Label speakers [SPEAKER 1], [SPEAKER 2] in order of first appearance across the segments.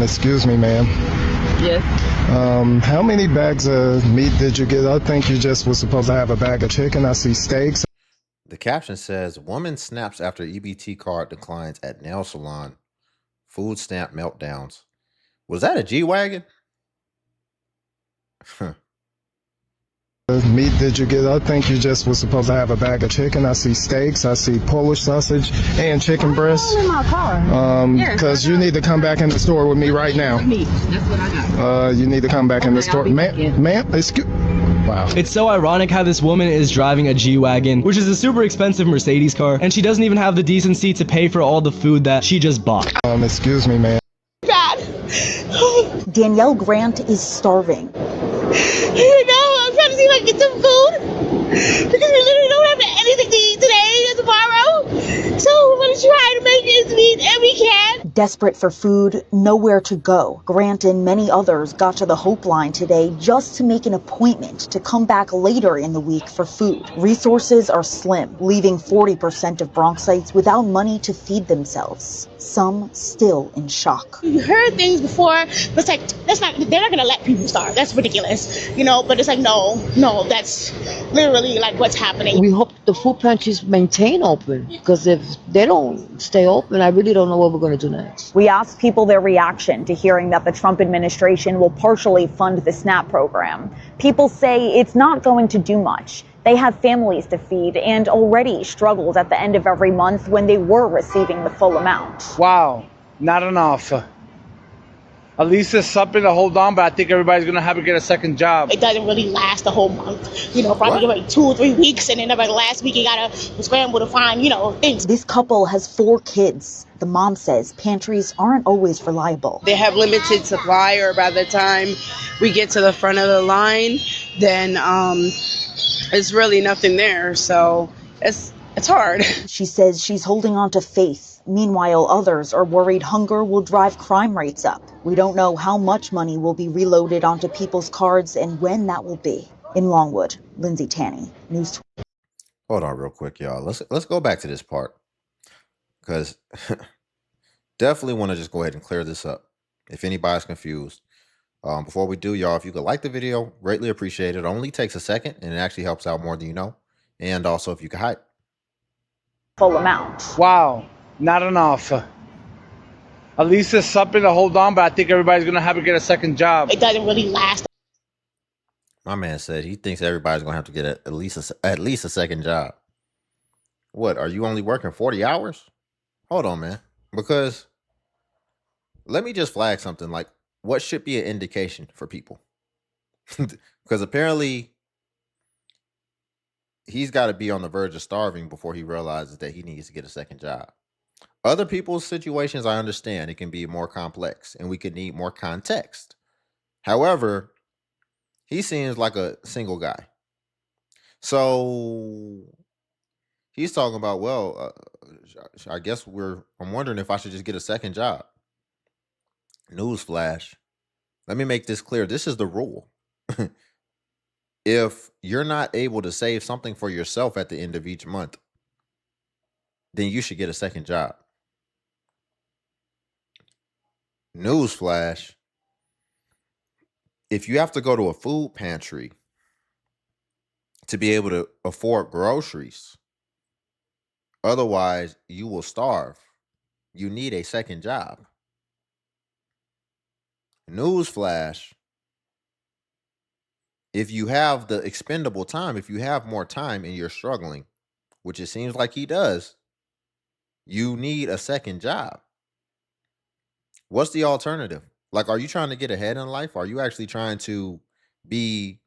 [SPEAKER 1] Excuse me, ma'am.
[SPEAKER 2] Yes.
[SPEAKER 1] How many bags of meat did you get? I think you just was supposed to have a bag of chicken. I see steaks.
[SPEAKER 3] The caption says, "Woman snaps after EBT card declines at nail salon. Food stamp meltdowns." Was that a G-Wagon?
[SPEAKER 1] Meat did you get? I think you just was supposed to have a bag of chicken. I see steaks. I see Polish sausage and chicken breasts.
[SPEAKER 2] In my car.
[SPEAKER 1] Because you need to come back in the store with me right now.
[SPEAKER 2] Meat. That's what I got.
[SPEAKER 1] You need to come back in the
[SPEAKER 2] Okay,
[SPEAKER 1] store.
[SPEAKER 2] I'll be back in.
[SPEAKER 1] Ma'am, excuse. Wow.
[SPEAKER 4] It's so ironic how this woman is driving a G-Wagon, which is a super expensive Mercedes car, and she doesn't even have the decency to pay for all the food that she just bought.
[SPEAKER 1] Excuse me, ma'am.
[SPEAKER 5] Danielle Grant is starving.
[SPEAKER 6] You know, I'm trying to see if I can get some food because we literally don't have anything to eat today or tomorrow. So we're going to try to make ends meet, and we can.
[SPEAKER 5] Desperate for food, nowhere to go. Grant and many others got to the Hope Line today just to make an appointment to come back later in the week for food. Resources are slim, leaving 40% of Bronxites without money to feed themselves. Some still in shock.
[SPEAKER 6] You heard things before, but it's like, they're not going to let people starve. That's ridiculous, you know, but it's like, no, that's literally like what's happening.
[SPEAKER 2] We hope the food pantries maintain open, because if they don't stay open, I really don't know what we're going to do next.
[SPEAKER 5] We asked people their reaction to hearing that the Trump administration will partially fund the SNAP program. People say it's not going to do much. They have families to feed and already struggled at the end of every month when they were receiving the full amount.
[SPEAKER 7] Wow, not enough. At least there's something to hold on, but I think everybody's going to have to get a second job.
[SPEAKER 6] It doesn't really last the whole month, you know, probably like 2 or 3 weeks, and then like last week you got to scramble to find, you know, things.
[SPEAKER 5] This couple has 4 kids. The mom says pantries aren't always reliable.
[SPEAKER 8] They have limited supply, or by the time we get to the front of the line, then it's really nothing there. So it's hard.
[SPEAKER 5] She says she's holding on to faith. Meanwhile, others are worried hunger will drive crime rates up. We don't know how much money will be reloaded onto people's cards and when that will be. In Longwood, Lindsay Tanney, News 20.
[SPEAKER 3] Hold on real quick, y'all. Let's go back to this part, because definitely want to just go ahead and clear this up if anybody's confused. Before we do, y'all, if you could like the video, greatly appreciate it. It only takes a second, and it actually helps out more than you know. And also, if you could hype.
[SPEAKER 5] Full amount.
[SPEAKER 7] Wow, not enough. At least there's something to hold on, but I think everybody's going to have to get a second job.
[SPEAKER 6] It doesn't really last.
[SPEAKER 3] My man said he thinks everybody's going to have to get at least a second job. What, are you only working 40 hours? Hold on, man. Because let me just flag something. Like, what should be an indication for people? Because apparently he's got to be on the verge of starving before he realizes that he needs to get a second job. Other people's situations, I understand, it can be more complex and we could need more context. However, he seems like a single guy. So he's talking about, well, I guess I'm wondering if I should just get a second job. Newsflash. Let me make this clear. This is the rule. If you're not able to save something for yourself at the end of each month, then you should get a second job. Newsflash. If you have to go to a food pantry to be able to afford groceries, otherwise you will starve, you need a second job. Newsflash. If you have the expendable time, if you have more time and you're struggling, which it seems like he does, you need a second job. What's the alternative? Like, are you trying to get ahead in life? Are you actually trying to be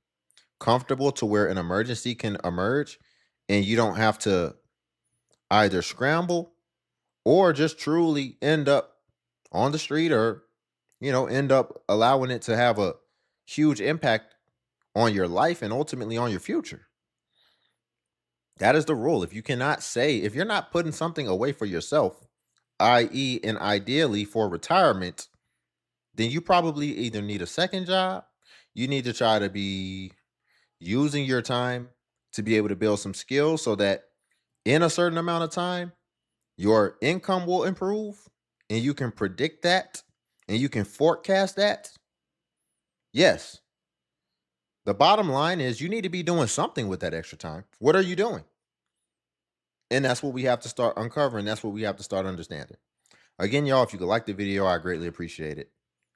[SPEAKER 3] comfortable to where an emergency can emerge and you don't have to either scramble or just truly end up on the street, or, end up allowing it to have a huge impact on your life and ultimately on your future? That is the rule. If you're not putting something away for yourself, i.e. and ideally for retirement, then you probably either need a second job, you need to try to be using your time to be able to build some skills so that in a certain amount of time, your income will improve and you can predict that and you can forecast that, yes. The bottom line is you need to be doing something with that extra time. What are you doing? And that's what we have to start uncovering. That's what we have to start understanding. Again, y'all, if you could like the video, I greatly appreciate it.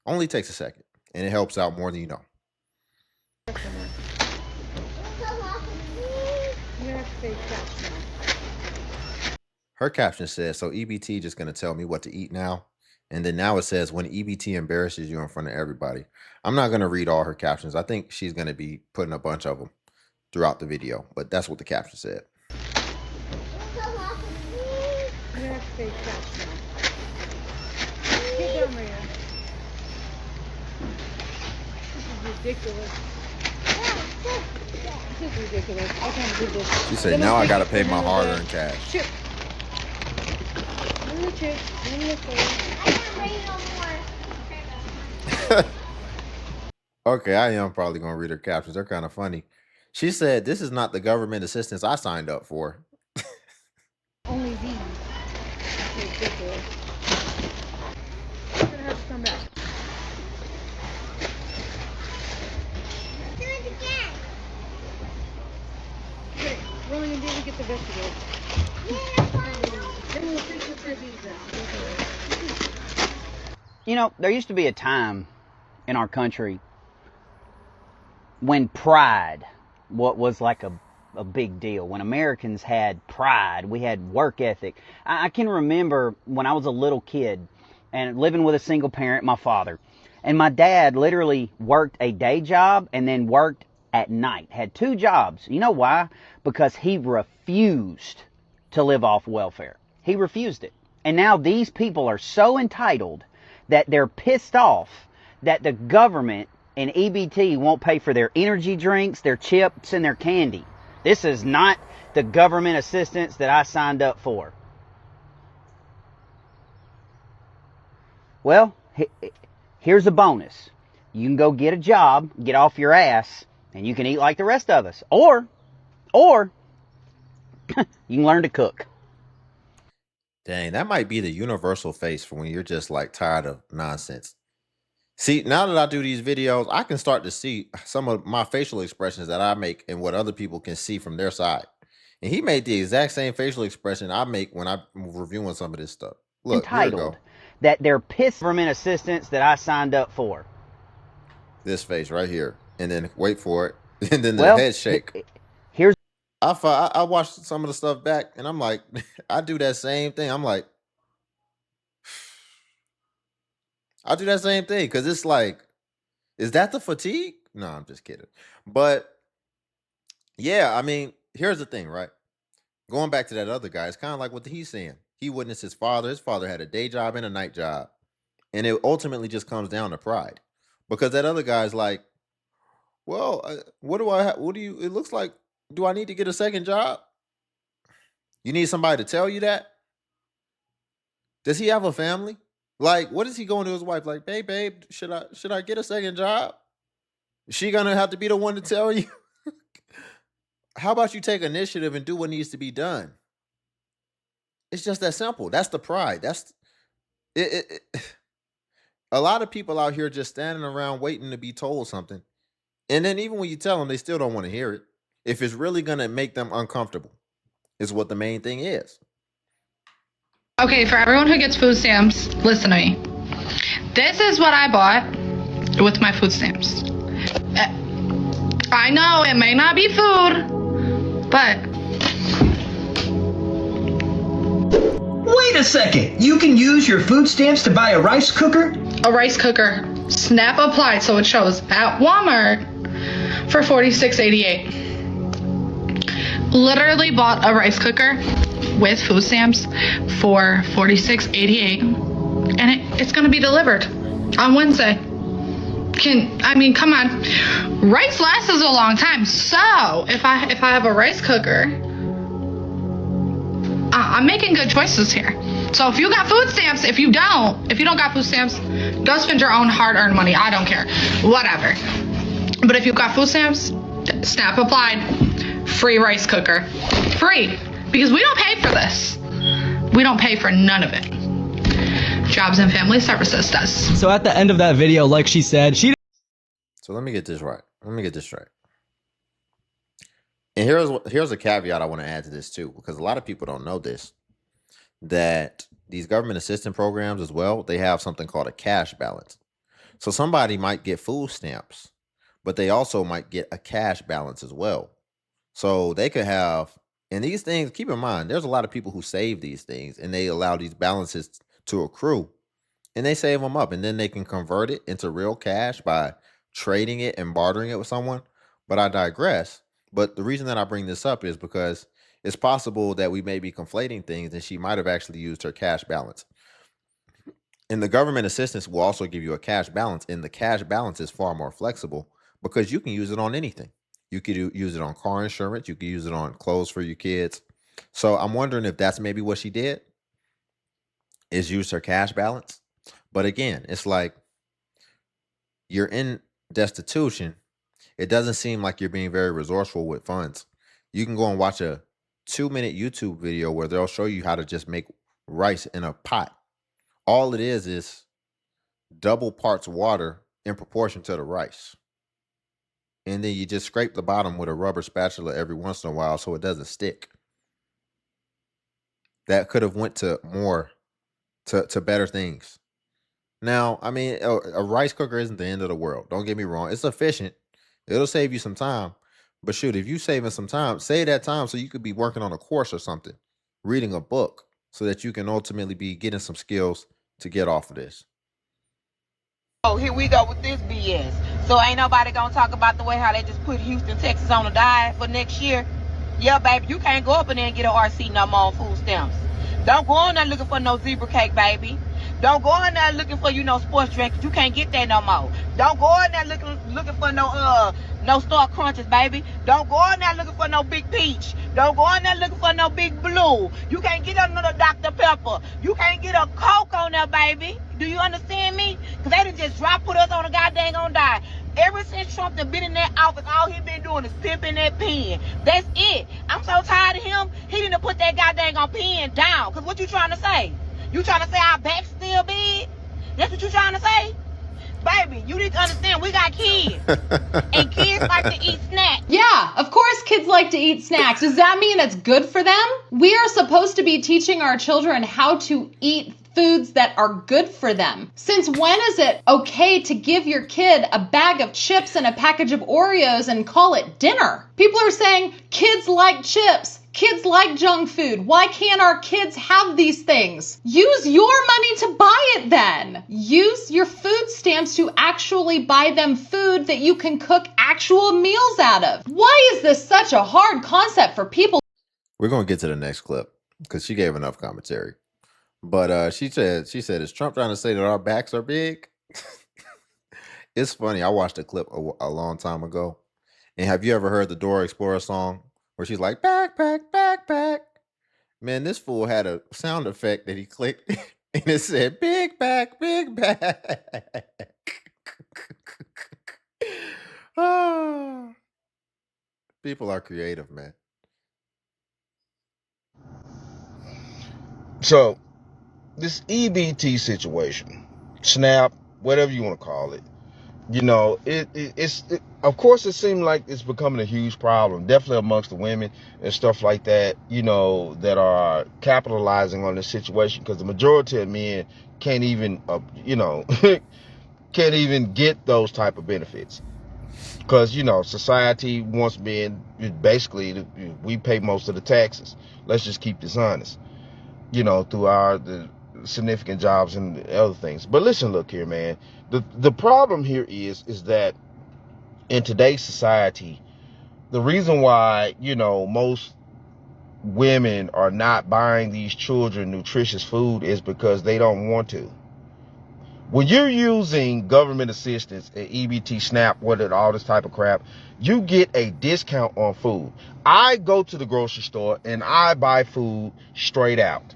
[SPEAKER 3] Only takes a second, and it helps out more than you know. Her caption says, so EBT just going to tell me what to eat now. And then now it says, when EBT embarrasses you in front of everybody. I'm not going to read all her captions. I think she's going to be putting a bunch of them throughout the video. But that's what the caption said.
[SPEAKER 6] Ridiculous. This is ridiculous. I can't do this.
[SPEAKER 3] She said, now I got to pay my hard-earned cash.
[SPEAKER 6] Chip. Give me the chip. Give me the food. I can't read no more.
[SPEAKER 3] Okay, I am probably going to read her captions. They're kind of funny. She said, this is not the government assistance I signed up for.
[SPEAKER 6] Only these. That's ridiculous. I'm going to have to come back. Do it again. Okay, we're only going to be able to get the vegetables. Then we'll fix the turkeys out.
[SPEAKER 9] You know, there used to be a time in our country when pride, what was like a big deal. When Americans had pride, we had work ethic. I can remember when I was a little kid and living with a single parent, my father. And my dad literally worked a day job and then worked at night. Had 2 jobs. You know why? Because he refused to live off welfare. He refused it. And now these people are so entitled that they're pissed off that the government and EBT won't pay for their energy drinks, their chips, and their candy. This is not the government assistance that I signed up for. Well, here's a bonus. You can go get a job, get off your ass, and you can eat like the rest of us. Or you can learn to cook.
[SPEAKER 3] Dang, that might be the universal face for when you're just like tired of nonsense. See, now that I do these videos, I can start to see some of my facial expressions that I make and what other people can see from their side. And he made the exact same facial expression I make when I'm reviewing some of this stuff. Look,
[SPEAKER 9] entitled
[SPEAKER 3] here we go.
[SPEAKER 9] That they're pissed government assistance that I signed up for.
[SPEAKER 3] This face right here. And then wait for it. And then the head shake.
[SPEAKER 9] Here's
[SPEAKER 3] I watched some of the stuff back and I'm like, I do that same thing. I'm like, I do that same thing because it's like, is that the fatigue? No, I'm just kidding. But yeah, I mean, here's the thing, right? Going back to that other guy, it's kind of like what he's saying. He witnessed his father. His father had a day job and a night job. And it ultimately just comes down to pride. Because that other guy's like, well, it looks like, do I need to get a second job? You need somebody to tell you that? Does he have a family? Like, what is he going to his wife? Like, babe, should I get a second job? Is she gonna have to be the one to tell you? How about you take initiative and do what needs to be done? It's just that simple. That's the pride. That's it. A lot of people out here just standing around waiting to be told something. And then even when you tell them, they still don't want to hear it. If it's really going to make them uncomfortable, is what the main thing is.
[SPEAKER 10] Okay, for everyone who gets food stamps, listen to me. This is what I bought with my food stamps. I know it may not be food, but...
[SPEAKER 11] Wait a second! You can use your food stamps to buy a rice cooker?
[SPEAKER 10] A rice cooker. Snap applied, so it shows at Walmart for $46.88. Literally bought a rice cooker with food stamps for $46.88, and it's gonna be delivered on Wednesday. Come on. Rice lasts a long time, so if I have a rice cooker, I'm making good choices here. So if you got food stamps, if you don't got food stamps, go spend your own hard-earned money. I don't care. Whatever. But if you've got food stamps, Snap applied, free rice cooker. Free. Because we don't pay for this. We don't pay for none of it. Jobs and Family Services does.
[SPEAKER 4] So at the end of that video, like she said,
[SPEAKER 3] So let me get this right. Let me get this straight. And here's a caveat I want to add to this too, because a lot of people don't know this, that these government assistance programs as well, they have something called a cash balance. So somebody might get food stamps, but they also might get a cash balance as well. So they could have, and these things, keep in mind, there's a lot of people who save these things and they allow these balances to accrue and they save them up and then they can convert it into real cash by trading it and bartering it with someone. But I digress. But the reason that I bring this up is because it's possible that we may be conflating things and she might have actually used her cash balance. And the government assistance will also give you a cash balance, and the cash balance is far more flexible because you can use it on anything. You could use it on car insurance. You could use it on clothes for your kids. So I'm wondering if that's maybe what she did, is use her cash balance. But again, it's like you're in destitution. It doesn't seem like you're being very resourceful with funds. You can go and watch a 2-minute YouTube video where they'll show you how to just make rice in a pot. All it is double parts water in proportion to the rice. And then you just scrape the bottom with a rubber spatula every once in a while so it doesn't stick. That could have went to more, to better things. Now, I mean, a rice cooker isn't the end of the world. Don't get me wrong. It's efficient. It'll save you some time. But shoot, if you saving some time, save that time so you could be working on a course or something, reading a book, so that you can ultimately be getting some skills to get off of this.
[SPEAKER 12] Oh, here we go with this BS. So ain't nobody gonna talk about the way how they just put Houston, Texas on a diet for next year? Yeah, baby, you can't go up in there and get an RC no more on food stamps. Don't go in there looking for no zebra cake, baby. Don't go in there looking for, sports drink. You can't get that no more. Don't go in there looking for no Star Crunches, baby. Don't go in there looking for no Big Peach. Don't go in there looking for no Big Blue. You can't get another Dr. Pepper. You can't get a Coke on there, baby. Do you understand me? Because they done just put us on a goddamn on diet. Ever since Trump done been in that office, all he been doing is pimping that pen. That's it. I'm so tired of him. He didn't put that goddamn pen down. Because what you trying to say? You trying to say our back's still big? That's what you trying to say? Baby, you need to understand we got kids. And kids like to eat snacks.
[SPEAKER 13] Yeah, of course kids like to eat snacks. Does that mean it's good for them? We are supposed to be teaching our children how to eat foods that are good for them. Since when is it okay to give your kid a bag of chips and a package of Oreos and call it dinner? People are saying kids like chips. Kids like junk food. Why can't our kids have these things? Use your money to buy it then. Use your food stamps to actually buy them food that you can cook actual meals out of. Why is this such a hard concept for people?
[SPEAKER 3] We're going to get to the next clip because she gave enough commentary. But she said, is Trump trying to say that our backs are big? It's funny. I watched a clip a long time ago. And have you ever heard the Dora Explorer song where she's like, backpack, backpack? Man, this fool had a sound effect that he clicked and it said, big back, big back. Ah, people are creative, man.
[SPEAKER 14] So, this EBT situation, SNAP, whatever you want to call it, it's of course it seems like it's becoming a huge problem, definitely amongst the women and stuff like that, that are capitalizing on this situation, because the majority of men can't even, can't even get those type of benefits. Because, society wants men, basically, we pay most of the taxes. Let's just keep this honest, through the significant jobs and other things. But listen, look here, man. The problem here is that in today's society, the reason why, most women are not buying these children nutritious food is because they don't want to. When you're using government assistance, EBT, SNAP, all this type of crap, you get a discount on food. I go to the grocery store and I buy food straight out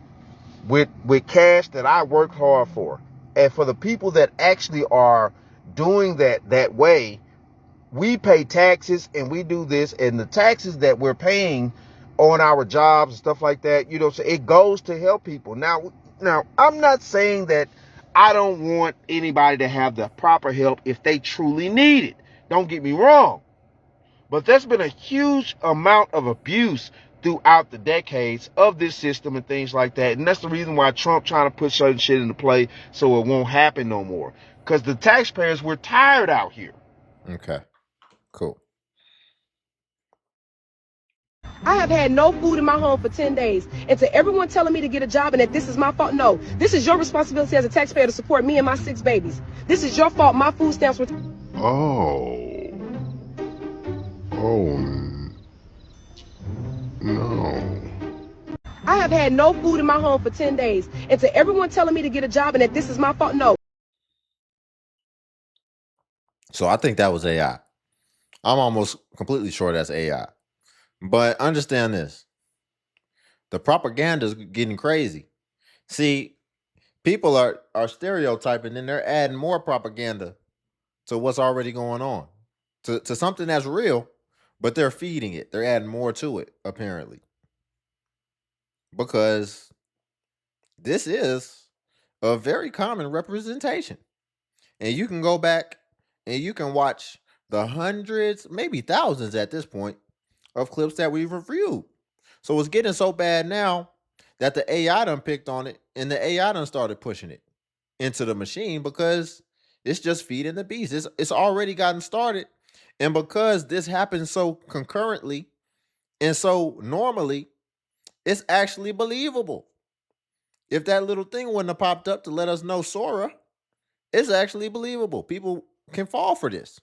[SPEAKER 14] with cash that I worked hard for. And for the people that actually are doing that way, we pay taxes and we do this, and the taxes that we're paying on our jobs and stuff like that, so it goes to help people. Now I'm not saying that I don't want anybody to have the proper help if they truly need it. Don't get me wrong. But there's been a huge amount of abuse throughout the decades of this system and things like that. And that's the reason why Trump trying to put certain shit into play so it won't happen no more. Because the taxpayers, we're tired out here.
[SPEAKER 3] Okay, cool.
[SPEAKER 15] I have had no food in my home for 10 days. And to everyone telling me to get a job and that this is my fault, no. This is your responsibility as a taxpayer to support me and my 6 babies. This is your fault. My food stamps were...
[SPEAKER 14] No.
[SPEAKER 15] I have had no food in my home for 10 days. And to everyone telling me to get a job and that this is my fault, no.
[SPEAKER 3] So I think that was AI. I'm almost completely sure that's AI. But understand this. The propaganda is getting crazy. See, people are stereotyping and they're adding more propaganda to what's already going on. To something that's real, but they're feeding it. They're adding more to it, apparently. Because this is a very common representation. And you can go back and you can watch the hundreds, maybe thousands at this point, of clips that we've reviewed. So it's getting so bad now that the AI done picked on it and the AI done started pushing it into the machine because it's just feeding the beast. It's already gotten started. And because this happens so concurrently and so normally, it's actually believable. If that little thing wouldn't have popped up to let us know Sora, it's actually believable. People can fall for this.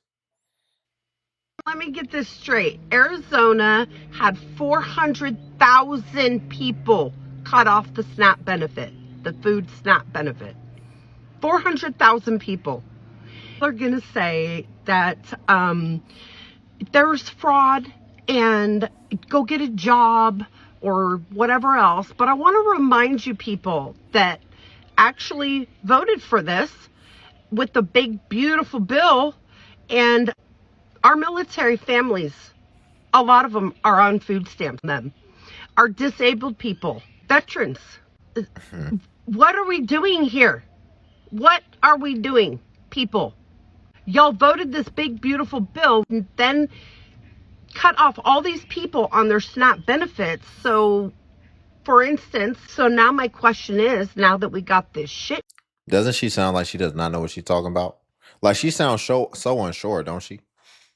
[SPEAKER 16] Let me get this straight. Arizona had 400,000 people cut off the SNAP benefit, the food SNAP benefit. 400,000 people. They're going to say that there's fraud and go get a job or whatever else. But I want to remind you people that actually voted for this with the big, beautiful bill. And our military families, a lot of them are on food stamps. Them are disabled people, veterans. What are we doing here? What are we doing, people? Y'all voted this big, beautiful bill and then cut off all these people on their SNAP benefits. So, for instance, so now my question is, now that we got this shit.
[SPEAKER 3] Doesn't she sound like she does not know what she's talking about? Like she sounds so unsure, don't she?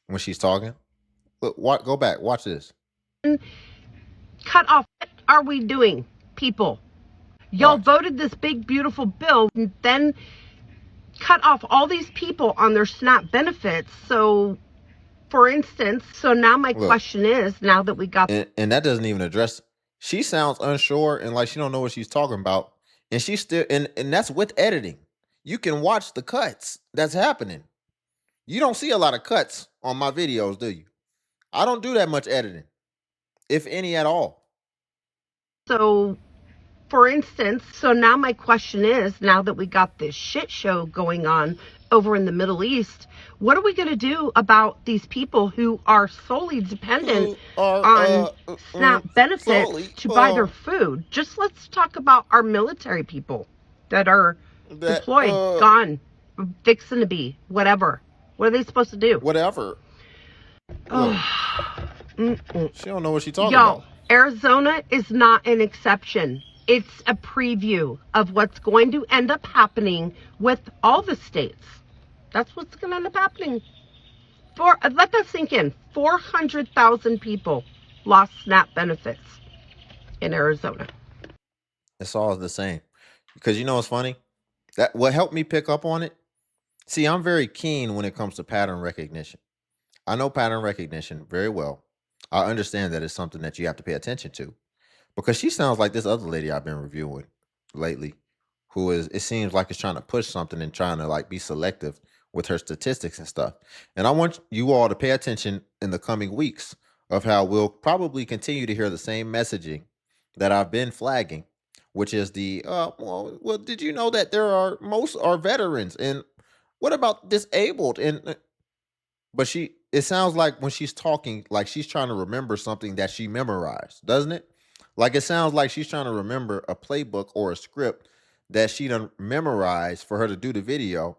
[SPEAKER 3] When she's talking. Look, go back, watch this.
[SPEAKER 16] Cut off. What are we doing, people? Y'all voted this big, beautiful bill and then cut off all these people on their SNAP benefits. So, for instance, so now my question is, now that we got...
[SPEAKER 3] And that doesn't even address... She sounds unsure and like she don't know what she's talking about. And she's still... And that's with editing. You can watch the cuts that's happening. You don't see a lot of cuts on my videos, do you? I don't do that much editing, if any at all.
[SPEAKER 16] So, for instance, so now my question is, now that we got this shit show going on over in the Middle East, what are we going to do about these people who are solely dependent on SNAP benefits to buy their food? Just let's talk about our military people that are deployed, gone, fixing to be, whatever. What are they supposed to do?
[SPEAKER 3] Whatever. She don't know what she's talking
[SPEAKER 16] about.
[SPEAKER 3] about.
[SPEAKER 16] Arizona is not an exception. It's a preview of what's going to end up happening with all the states. That's what's going to end up happening. Let that sink in. 400,000 people lost SNAP benefits in Arizona.
[SPEAKER 3] It's all the same. Because you know what's funny? That what helped me pick up on it? See, I'm very keen when it comes to pattern recognition. I know pattern recognition very well. I understand that it's something that you have to pay attention to. Because she sounds like this other lady I've been reviewing lately, who is, it seems like, is trying to push something and trying to like be selective with her statistics and stuff. And I want you all to pay attention in the coming weeks of how we'll probably continue to hear the same messaging that I've been flagging, which is the, well, did you know that most are veterans? And what about disabled? And, but it sounds like when she's talking, like she's trying to remember something that she memorized, doesn't it? Like it sounds like she's trying to remember a playbook or a script that she done memorized for her to do the video,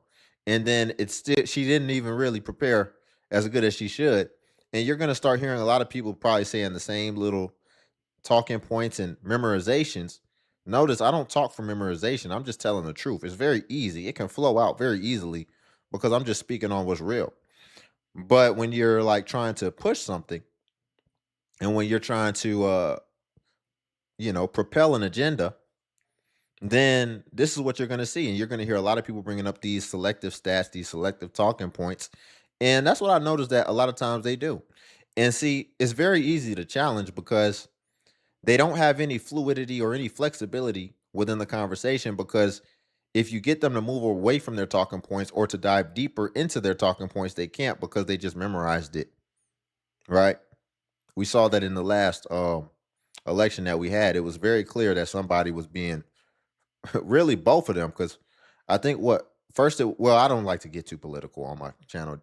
[SPEAKER 3] and then it's still she didn't even really prepare as good as she should. And you're gonna start hearing a lot of people probably saying the same little talking points and memorizations. Notice I don't talk for memorization. I'm just telling the truth. It's very easy. It can flow out very easily because I'm just speaking on what's real. But when you're like trying to push something and when you're trying to propel an agenda, then this is what you're going to see. And you're going to hear a lot of people bringing up these selective stats, these selective talking points. And that's what I noticed that a lot of times they do. And see, it's very easy to challenge because they don't have any fluidity or any flexibility within the conversation, because if you get them to move away from their talking points or to dive deeper into their talking points, they can't because they just memorized it. Right? We saw that in the last election that we had. It was very clear that somebody was being really both of them, because I think well, I don't like to get too political on my channel,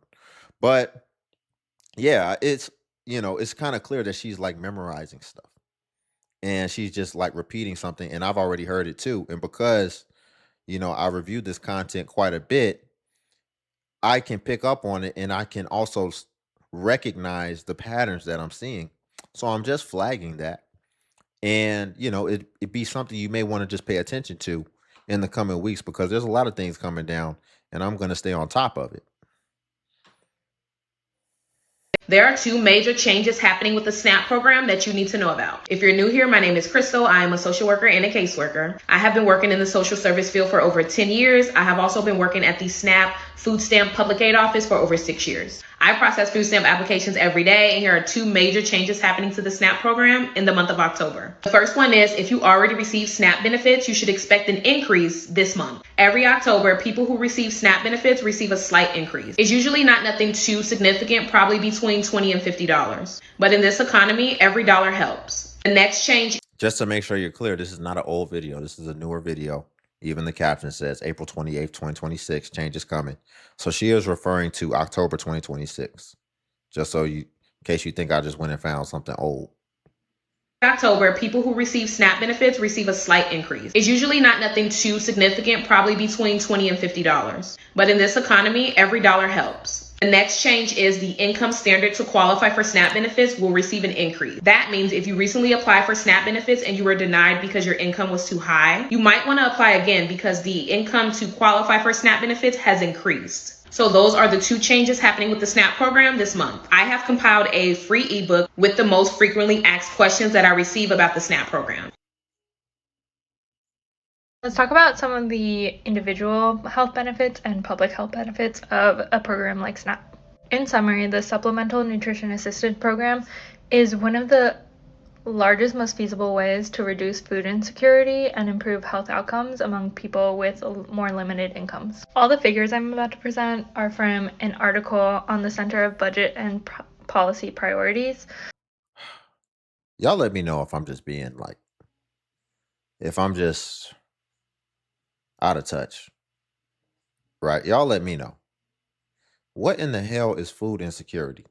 [SPEAKER 3] but yeah, it's kind of clear that she's like memorizing stuff and she's just like repeating something, and I've already heard it too. And because I reviewed this content quite a bit, I can pick up on it and I can also recognize the patterns that I'm seeing. So I'm just flagging that. And it be something you may want to just pay attention to in the coming weeks, because there's a lot of things coming down and I'm going to stay on top of it.
[SPEAKER 17] There are two major changes happening with the SNAP program that you need to know about. If you're new here, my name is Crystal. I am a social worker and a caseworker. I have been working in the social service field for over 10 years. I have also been working at the SNAP Food Stamp Public Aid Office for over 6 years. I process food stamp applications every day, and here are two major changes happening to the SNAP program in the month of October. The first one is, if you already receive SNAP benefits, you should expect an increase this month. Every October, people who receive SNAP benefits receive a slight increase. It's usually not nothing too significant, probably between $20 and $50. But in this economy, every dollar helps. The next change.
[SPEAKER 3] Just to make sure you're clear, this is not an old video. This is a newer video. Even the caption says April 28th, 2026, change is coming. So she is referring to October 2026. Just so in case you think I just went and found something old.
[SPEAKER 17] October, people who receive SNAP benefits receive a slight increase. It's usually not nothing too significant, probably between $20 and $50. But in this economy, every dollar helps. The next change is the income standard to qualify for SNAP benefits will receive an increase. That means if you recently applied for SNAP benefits and you were denied because your income was too high, you might want to apply again because the income to qualify for SNAP benefits has increased. So those are the two changes happening with the SNAP program this month. I have compiled a free ebook with the most frequently asked questions that I receive about the SNAP program.
[SPEAKER 18] Let's talk about some of the individual health benefits and public health benefits of a program like SNAP. In summary, the Supplemental Nutrition Assisted Program is one of the largest, most feasible ways to reduce food insecurity and improve health outcomes among people with more limited incomes. All the figures I'm about to present are from an article on the Center of Budget and Policy Priorities.
[SPEAKER 3] Y'all let me know if I'm just being if I'm just out of touch. Right? Y'all let me know. What in the hell is food insecurity?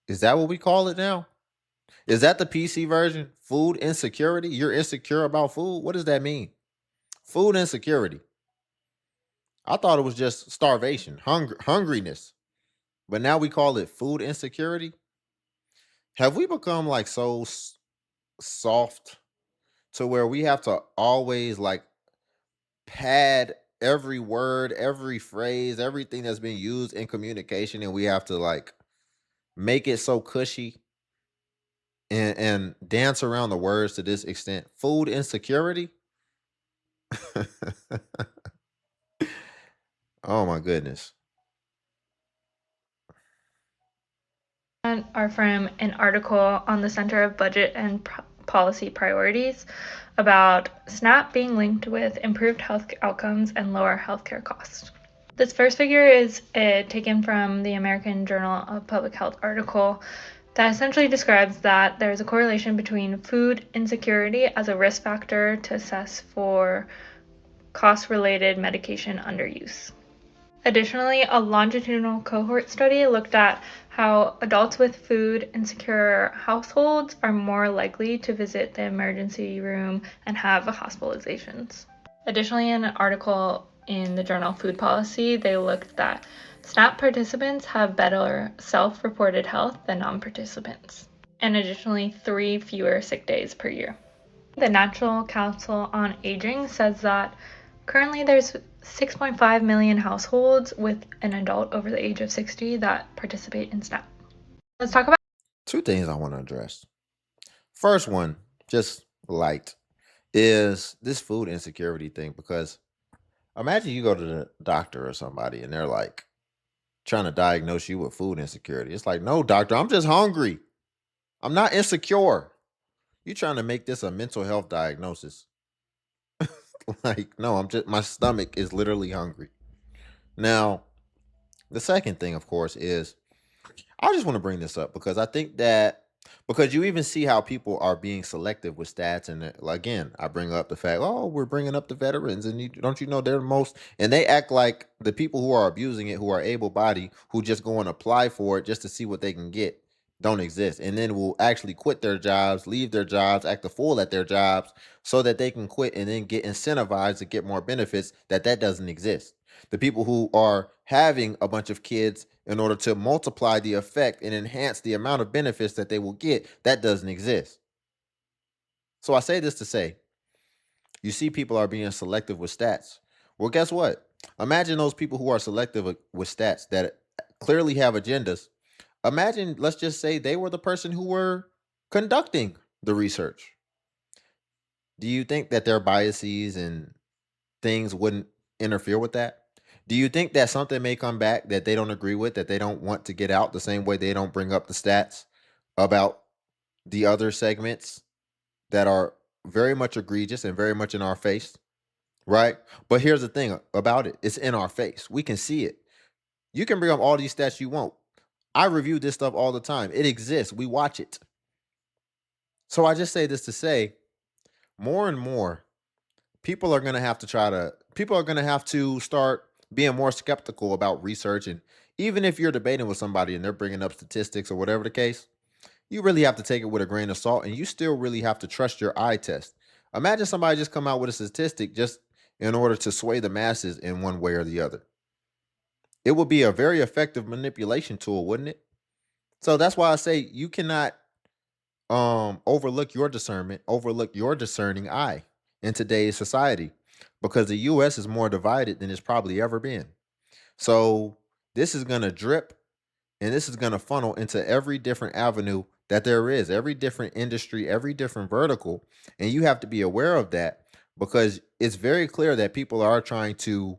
[SPEAKER 3] Is that what we call it now? Is that the PC version? Food insecurity? You're insecure about food? What does that mean? Food insecurity. I thought it was just starvation, hungriness. But now we call it food insecurity? Have we become so soft to where we have to always pad every word, every phrase, everything that's been used in communication, and we have to make it so cushy and dance around the words to this extent? Food insecurity? Oh my goodness.
[SPEAKER 18] Are from an article on the Center of Budget and Policy Priorities about SNAP being linked with improved health outcomes and lower healthcare costs. This first figure is taken from the American Journal of Public Health article that essentially describes that there is a correlation between food insecurity as a risk factor to assess for cost-related medication underuse. Additionally, a longitudinal cohort study looked at how adults with food insecure households are more likely to visit the emergency room and have hospitalizations. Additionally, in an article in the journal Food Policy, they looked that SNAP participants have better self-reported health than non-participants, and additionally 3 fewer sick days per year. The National Council on Aging says that currently there's 6.5 million households with an adult over the age of 60 that participate in SNAP. Let's talk about
[SPEAKER 3] 2 things I want to address. First one, just light, is this food insecurity thing. Because imagine you go to the doctor or somebody and they're like trying to diagnose you with food insecurity. It's like, no, doctor, I'm just hungry. I'm not insecure. You're trying to make this a mental health diagnosis. Like, no, my stomach is literally hungry. Now, the second thing, of course, is I just want to bring this up because I think that because you even see how people are being selective with stats, and again, I bring up the fact, oh, we're bringing up the veterans, and don't you know they're the most, and they act like the people who are abusing it, who are able-bodied, who just go and apply for it just to see what they can get, don't exist, and then will actually quit their jobs, leave their jobs, act a fool at their jobs, so that they can quit and then get incentivized to get more benefits. That doesn't exist. The people who are having a bunch of kids in order to multiply the effect and enhance the amount of benefits that they will get, that doesn't exist. So I say this to say, you see people are being selective with stats. Well, guess what? Imagine those people who are selective with stats that clearly have agendas. Imagine, let's just say they were the person who were conducting the research. Do you think that their biases and things wouldn't interfere with that? Do you think that something may come back that they don't agree with, that they don't want to get out, the same way they don't bring up the stats about the other segments that are very much egregious and very much in our face, right? But here's the thing about it. It's in our face. We can see it. You can bring up all these stats you want. I review this stuff all the time. It exists. We watch it. So I just say this to say, more and more, people are going to have to start being more skeptical about research. And even if you're debating with somebody and they're bringing up statistics or whatever the case, you really have to take it with a grain of salt, and you still really have to trust your eye test. Imagine somebody just come out with a statistic just in order to sway the masses in one way or the other. It would be a very effective manipulation tool, wouldn't it? So that's why I say you cannot overlook your discernment, overlook your discerning eye in today's society, because the US is more divided than it's probably ever been. So this is going to drip, and this is going to funnel into every different avenue that there is, every different industry, every different vertical. And you have to be aware of that, because it's very clear that people are trying to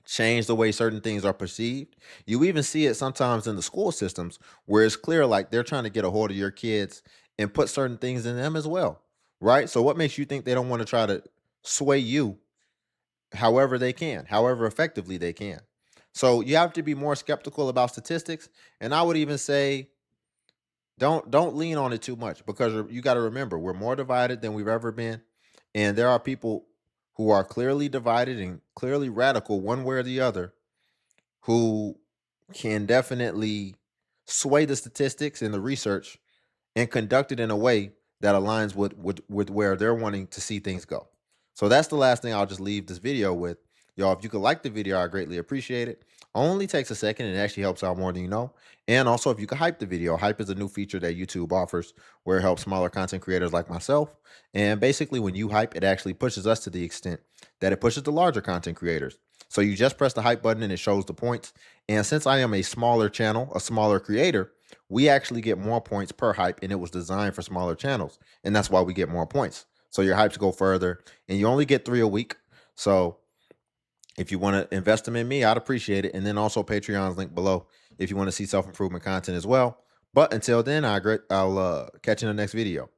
[SPEAKER 3] change the way certain things are perceived. You even see it sometimes in the school systems, where it's clear like they're trying to get a hold of your kids and put certain things in them as well, right? So what makes you think they don't want to try to sway you however they can, however effectively they can? So you have to be more skeptical about statistics, and I would even say don't lean on it too much, because you got to remember, we're more divided than we've ever been, and there are people who are clearly divided and clearly radical one way or the other, who can definitely sway the statistics and the research and conduct it in a way that aligns with where they're wanting to see things go. So that's the last thing I'll just leave this video with. Y'all, if you could like the video, I greatly appreciate it. Only takes a second, and it actually helps out more than you know. And also, if you could hype the video. Hype is a new feature that YouTube offers where it helps smaller content creators like myself. And basically, when you hype, it actually pushes us to the extent that it pushes the larger content creators. So you just press the hype button and it shows the points. And since I am a smaller channel, a smaller creator, we actually get more points per hype, and it was designed for smaller channels. And that's why we get more points. So your hypes go further, and you only get 3 a week. So if you want to invest them in me, I'd appreciate it. And then also Patreon's link below if you want to see self-improvement content as well. But until then, I'll catch you in the next video.